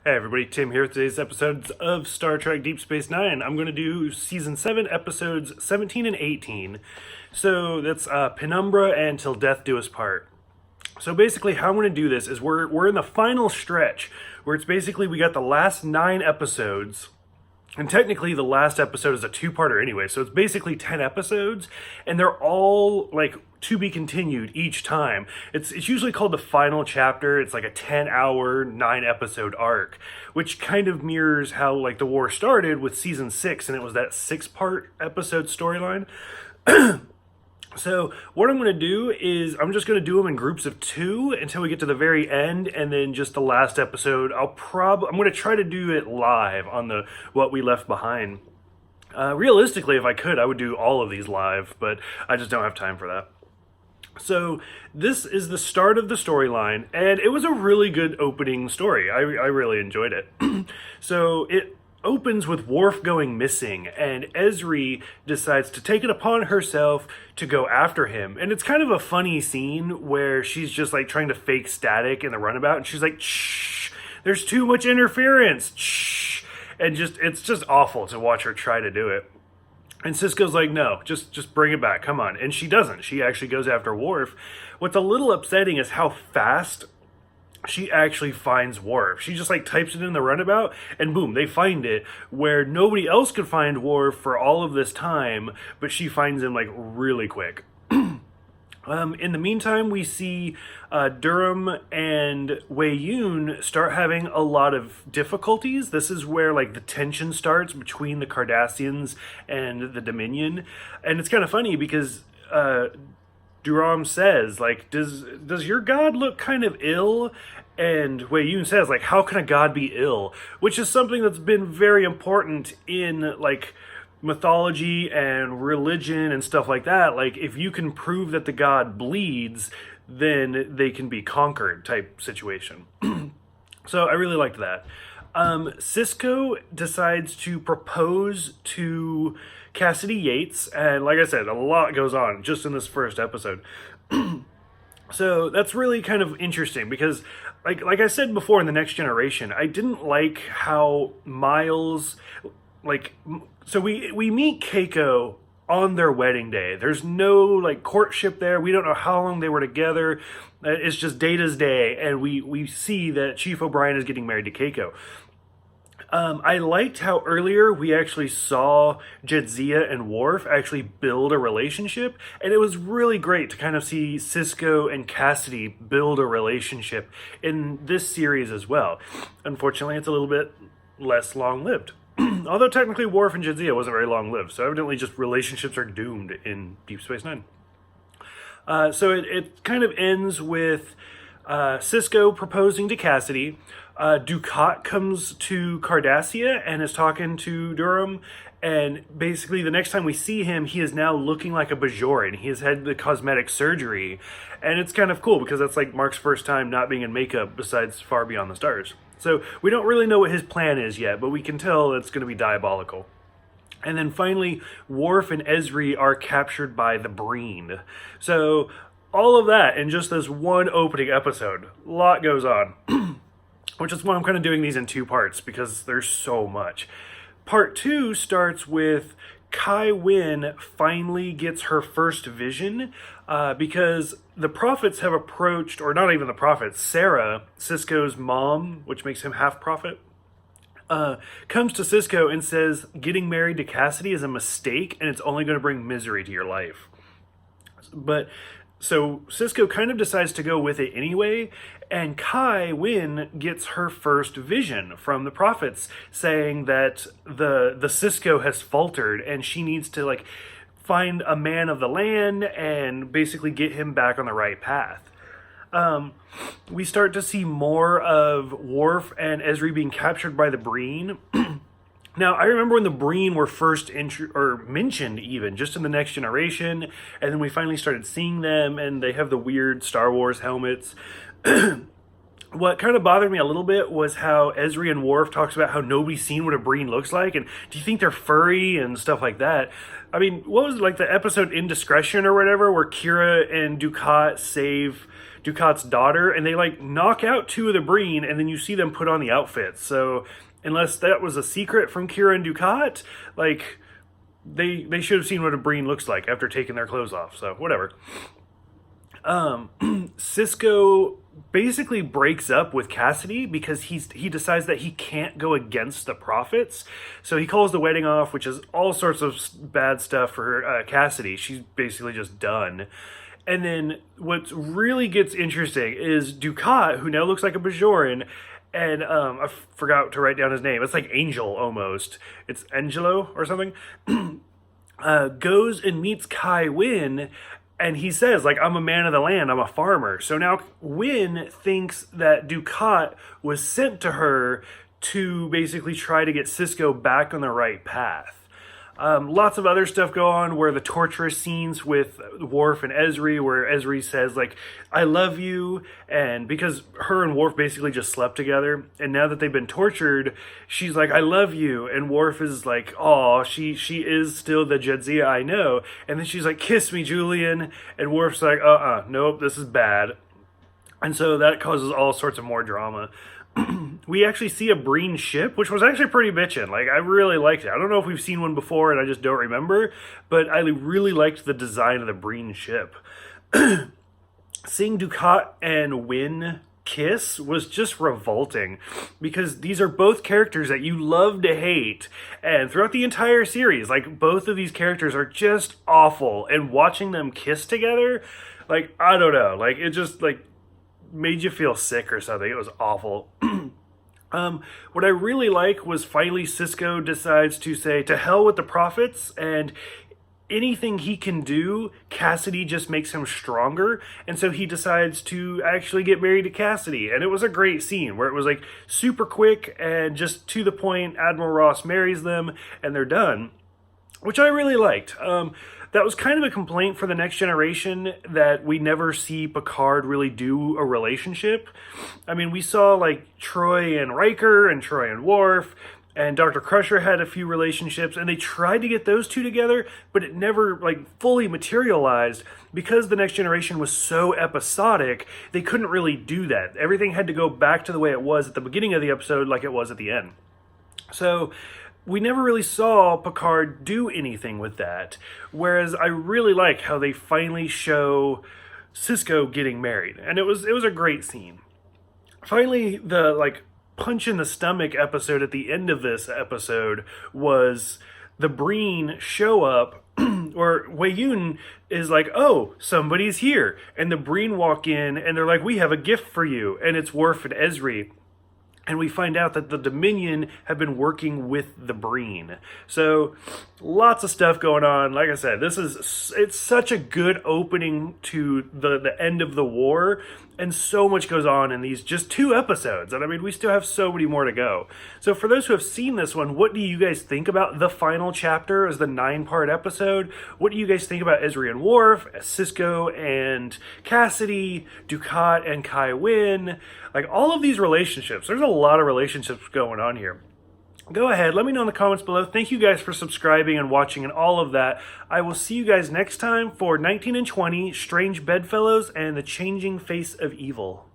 Hey everybody, Tim here with today's episodes of Star Trek Deep Space Nine. I'm going to do Season 7, Episodes 17 and 18. So that's Penumbra and Till Death Do Us Part. So basically how I'm going to do this is we're in the final stretch, where it's basically we got the last 9 episodes. And technically, the last episode is a two-parter anyway, so it's basically 10 episodes, and they're all, like, to be continued each time. It's usually called the final chapter. It's like a 10-hour, 9-episode arc, which kind of mirrors how, like, the war started with Season 6, and it was that 6-part episode storyline. So what I'm going to do is I'm just going to do them in groups of 2 until we get to the very end, and then just the last episode I'm going to try to do it live on the What We Left Behind. Realistically, if I could, I would do all of these live, but I just don't have time for that. So this is the start of the storyline, and it was a really good opening story. I really enjoyed it. So it opens with Worf going missing, and Ezri decides to take it upon herself to go after him. And it's kind of a funny scene where she's just like trying to fake static in the runabout, and she's like, shh, there's too much interference, shh. And it's just awful to watch her try to do it. And Sisko's like, no, just bring it back, come on. And she doesn't. She actually goes after Worf. What's a little upsetting is how fast she actually finds Worf. She just like types it in the runabout, and boom, they find it, where nobody else could find Worf for all of this time, but she finds him like really quick. In the meantime, we see Durham and Winn start having a lot of difficulties. This is where like the tension starts between the Cardassians and the Dominion, and it's kind of funny because Durham says, like, does your god look kind of ill? And Winn says, like, how can a god be ill? Which is something that's been very important in, like, mythology and religion and stuff like that. Like, if you can prove that the god bleeds, then they can be conquered type situation. So I really liked that. Sisko decides to propose to Kasidy Yates, and like I said, a lot goes on just in this first episode. So that's really kind of interesting because, like I said before in The Next Generation, I didn't like how Miles, like, so we meet Keiko on their wedding day. There's no like courtship there. We don't know how long they were together. It's just Data's day, and we see that Chief O'Brien is getting married to Keiko. I liked how earlier we actually saw Jadzia and Worf actually build a relationship, and it was really great to kind of see Sisko and Kasidy build a relationship in this series as well. Unfortunately, it's a little bit less long-lived. Although technically Worf and Jadzia wasn't very long-lived, so evidently just relationships are doomed in Deep Space Nine. So it kind of ends with Sisko proposing to Kasidy. Dukat comes to Cardassia and is talking to Durham, and basically the next time we see him, he is now looking like a Bajoran. He has had the cosmetic surgery, and it's kind of cool because that's like Mark's first time not being in makeup besides Far Beyond the Stars. So we don't really know what his plan is yet, but we can tell it's going to be diabolical. And then finally, Worf and Ezri are captured by the Breen. So all of that in just this one opening episode. A lot goes on. Which is why I'm kind of doing these in 2 parts, because there's so much. Part 2 starts with Winn finally gets her first vision, because the prophets have approached, or not even the prophets, Sarah, Sisko's mom, which makes him half prophet, comes to Sisko and says getting married to Kasidy is a mistake and it's only going to bring misery to your life. But so Sisko kind of decides to go with it anyway, and Winn gets her first vision from the prophets saying that the Sisko has faltered and she needs to like find a man of the land and basically get him back on the right path. We start to see more of Worf and Ezri being captured by the Breen. Now, I remember when the Breen were first mentioned even, just in The Next Generation, and then we finally started seeing them, and they have the weird Star Wars helmets. What kind of bothered me a little bit was how Ezri and Worf talks about how nobody's seen what a Breen looks like, and do you think they're furry and stuff like that. I mean, what was it, like the episode Indiscretion or whatever, where Kira and Dukat save Dukat's daughter, and they like knock out two of the Breen, and then you see them put on the outfits. So unless that was a secret from Kira and Dukat, like they should have seen what a Breen looks like after taking their clothes off. So whatever. Sisko basically breaks up with Kasidy because he decides that he can't go against the prophets. So he calls the wedding off, which is all sorts of bad stuff for Kasidy. She's basically just done. And then what really gets interesting is Dukat, who now looks like a Bajoran, and I forgot to write down his name. It's like Angel almost. It's Angelo or something. Goes and meets Winn. And he says, like, I'm a man of the land, I'm a farmer. So now Winn thinks that Dukat was sent to her to basically try to get Sisko back on the right path. Lots of other stuff go on where the torturous scenes with Worf and Ezri, where Ezri says, like, I love you, and because her and Worf basically just slept together, and now that they've been tortured, she's like, I love you, and Worf is like, aw, she is still the Jadzia I know, and then she's like, kiss me, Julian, and Worf's like, nope, this is bad, and so that causes all sorts of more drama. We actually see a Breen ship, which was actually pretty bitchin'. Like, I really liked it. I don't know if we've seen one before and I just don't remember, but I really liked the design of the Breen ship. Seeing Dukat and Winn kiss was just revolting because these are both characters that you love to hate, and throughout the entire series, like, both of these characters are just awful, and watching them kiss together, like, I don't know, like, it just, like, made you feel sick or something. It was awful. What I really like was finally Sisko decides to say, to hell with the prophets, and anything he can do, Kasidy just makes him stronger, and so he decides to actually get married to Kasidy, and it was a great scene where it was like super quick and just to the point. Admiral Ross marries them, and they're done, which I really liked. That was kind of a complaint for the Next Generation, that we never see Picard really do a relationship. I mean, we saw like Troy and Riker and Troy and Worf, and Dr. Crusher had a few relationships, and they tried to get those two together, but it never like fully materialized because the Next Generation was so episodic. They couldn't really do that. Everything had to go back to the way it was at the beginning of the episode like it was at the end. So we never really saw Picard do anything with that, whereas I really like how they finally show Sisko getting married, and it was a great scene. Finally, the like punch in the stomach episode at the end of this episode was the Breen show up, or Winn is like, oh, somebody's here, and the Breen walk in, and they're like, we have a gift for you, and it's Worf and Ezri. And we find out that the Dominion have been working with the Breen. So lots of stuff going on. Like I said, it's such a good opening to the end of the war. And so much goes on in these just 2 episodes. And I mean, we still have so many more to go. So for those who have seen this one, what do you guys think about the final chapter as the 9-part episode? What do you guys think about Ezri and Worf, Sisko and Kasidy, Dukat and Winn? Like, all of these relationships. There's a lot of relationships going on here. Go ahead, let me know in the comments below. Thank you guys for subscribing and watching and all of that. I will see you guys next time for 19 and 20, Strange Bedfellows, and the Changing Face of Evil.